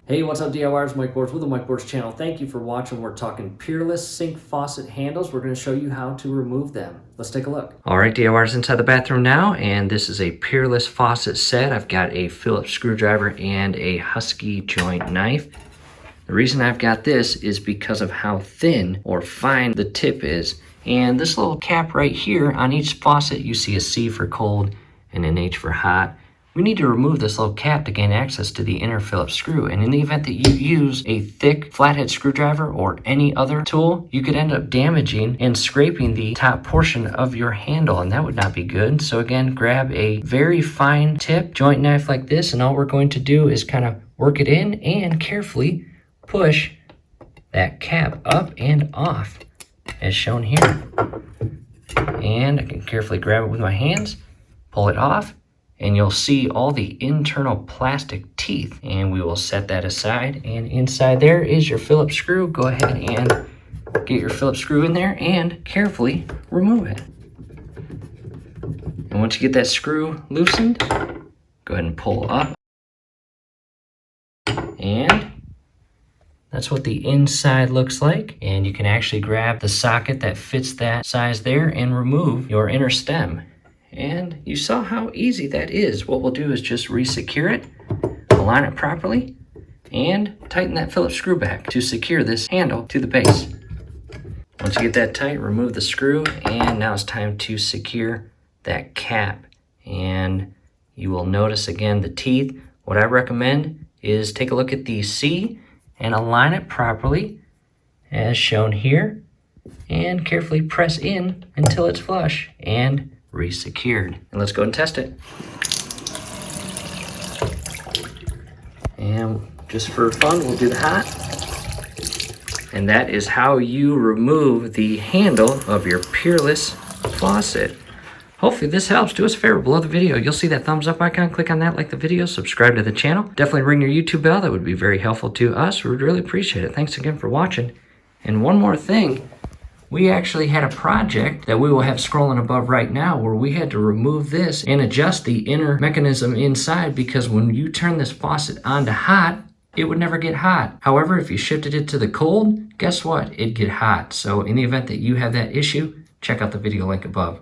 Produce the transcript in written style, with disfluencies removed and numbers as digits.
Hey, what's up DIYers? Mike Boards with the Mike Boards channel. Thank you for watching. We're talking Peerless sink faucet handles. We're going to show you how to remove them. Let's take a look. All right, DIYers, inside the bathroom now, and this is a Peerless faucet set. I've got a Phillips screwdriver and a Husky joint knife. The reason I've got this is because of how thin or fine the tip is. And this little cap right here on each faucet, you see a C for cold and an H for hot. We need to remove this little cap to gain access to the inner Phillips screw. And in the event that you use a thick flathead screwdriver or any other tool, you could end up damaging and scraping the top portion of your handle, and that would not be good. So again, grab a very fine tip joint knife like this, and all we're going to do is kind of work it in and carefully push that cap up and off as shown here. And I can carefully grab it with my hands, pull it off, and you'll see all the internal plastic teeth, and we will set that aside. And inside there is your Phillips screw. Go ahead and get your Phillips screw in there and carefully remove it. And once you get that screw loosened, go ahead and pull up. And that's what the inside looks like. And you can actually grab the socket that fits that size there and remove your inner stem. And you saw how easy that is. What we'll do is just re-secure it, align it properly, and tighten that Phillips screw back to secure this handle to the base. Once you get that tight, remove the screw, and now it's time to secure that cap. And you will notice again the teeth. What I recommend is take a look at the C and align it properly as shown here, and carefully press in until it's flush and re-secured. And let's go and test it. And just for fun, we'll do the hot. And that is how you remove the handle of your Peerless faucet. Hopefully this helps. Do us a favor below the video. You'll see that thumbs up icon. Click on that, like the video, subscribe to the channel. Definitely ring your YouTube bell. That would be very helpful to us. We would really appreciate it. Thanks again for watching. And one more thing. We actually had a project that we will have scrolling above right now where we had to remove this and adjust the inner mechanism inside, because when you turn this faucet on to hot, it would never get hot. However, if you shifted it to the cold, guess what? It'd get hot. So in the event that you have that issue, check out the video link above.